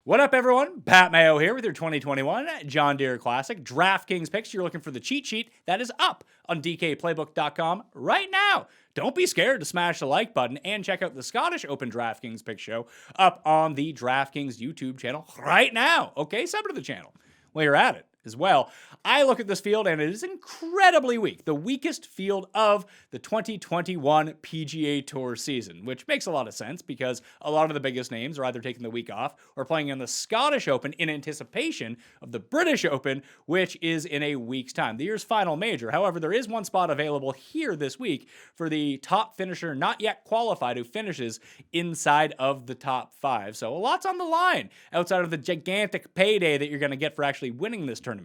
What up, everyone? Pat Mayo here with your 2021 John Deere Classic DraftKings picks. You're looking for the cheat sheet that is up on DKPlaybook.com right now. Don't be scared to smash the like button and check out the Scottish Open DraftKings pick show up on the DraftKings YouTube channel right now. Okay, sub to the channel while you're at it as well. I look at this field and it is incredibly weak. The weakest field of the 2021 PGA Tour season, which makes a lot of sense because a lot of the biggest names are either taking the week off or playing in the Scottish Open in anticipation of the British Open, which is in a week's time, the year's final major. However, there is one spot available here this week for the top finisher not yet qualified who finishes inside of the top 5. So a lot's on the line outside of the gigantic payday that you're going to get for actually winning this tournament.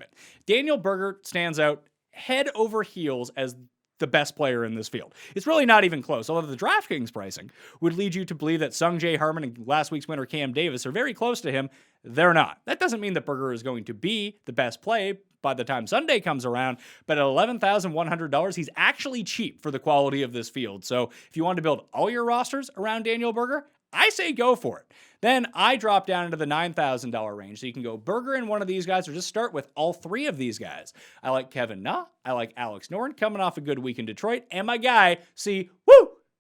Daniel Berger stands out head over heels as the best player in this field. It's really not even close, although the DraftKings pricing would lead you to believe that Sung Jae Harmon and last week's winner Cam Davis are very close to him. They're not. That doesn't mean that Berger is going to be the best play by the time Sunday comes around, but at $11,100, he's actually cheap for the quality of this field. So if you want to build all your rosters around Daniel Berger, I say go for it. Then I drop down into the $9,000 range. So you can go Berger in one of these guys or just start with all three of these guys. I like Kevin Na. I like Alex Noren coming off a good week in Detroit. And my guy,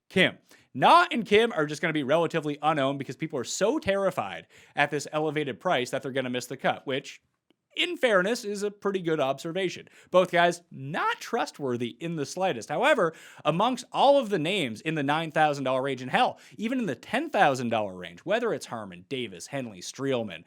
Kim. Na and Kim are just going to be relatively unowned because people are so terrified at this elevated price that they're going to miss the cut, which, in fairness, is a pretty good observation. Both guys not trustworthy in the slightest. However, amongst all of the names in the $9,000 range, and hell, even in the $10,000 range, whether it's Harmon, Davis, Henley, Streelman,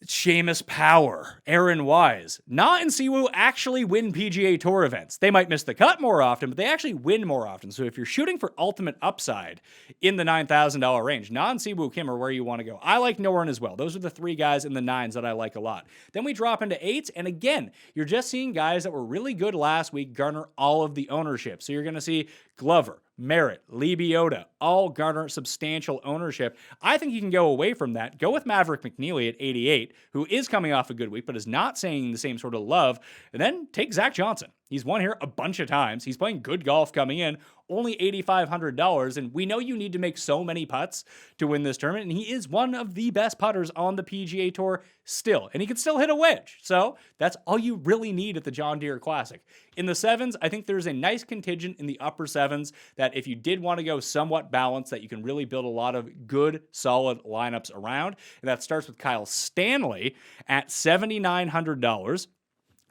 Seamus Power, Aaron Wise, Na and Siwoo actually win PGA Tour events. They might miss the cut more often, but they actually win more often. So if you're shooting for ultimate upside in the $9,000 range, Na and Siwoo Kim are where you want to go. I like Noren as well. Those are the three guys in the nines that I like a lot. Then we drop into eights, and again, you're just seeing guys that were really good last week garner all of the ownership. So you're going to see Glover, Merritt, Lee Biota, all garner substantial ownership. I think you can go away from that. Go with Maverick McNeely at 88, who is coming off a good week, but is not saying the same sort of love. And then take Zach Johnson. He's won here a bunch of times. He's playing good golf coming in, only $8,500. And we know you need to make so many putts to win this tournament. And he is one of the best putters on the PGA Tour still. And he can still hit a wedge. So that's all you really need at the John Deere Classic. In the sevens, I think there's a nice contingent in the upper sevens that if you did want to go somewhat balanced, that you can really build a lot of good, solid lineups around. And that starts with Kyle Stanley at $7,900.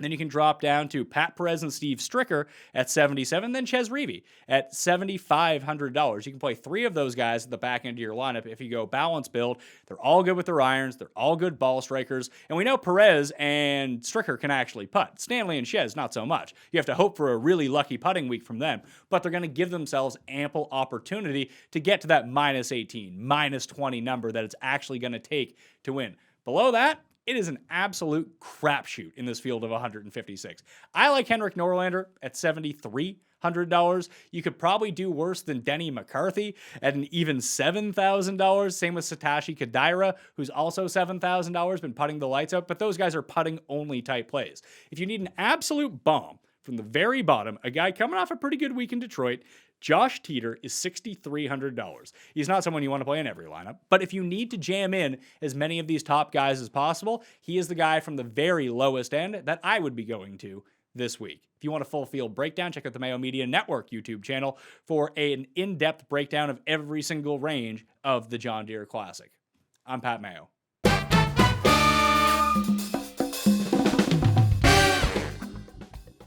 Then you can drop down to Pat Perez and Steve Stricker at $77, then Ches Reavie at $7,500. You can play three of those guys at the back end of your lineup if you go balance build. They're all good with their irons. They're all good ball strikers. And we know Perez and Stricker can actually putt. Stanley and Ches, not so much. You have to hope for a really lucky putting week from them, but they're going to give themselves ample opportunity to get to that minus 18, minus 20 number that it's actually going to take to win. Below that, it is an absolute crapshoot in this field of 156. I like Henrik Norlander at $7,300. You could probably do worse than Denny McCarthy at an even $7,000. Same with Satoshi Kodaira, who's also $7,000, been putting the lights out, but those guys are putting only type plays. If you need an absolute bomb from the very bottom, a guy coming off a pretty good week in Detroit, Josh Teeter is $6,300. He's not someone you want to play in every lineup, but if you need to jam in as many of these top guys as possible, he is the guy from the very lowest end that I would be going to this week. If you want a full field breakdown, check out the Mayo Media Network YouTube channel for an in-depth breakdown of every single range of the John Deere Classic. I'm Pat Mayo.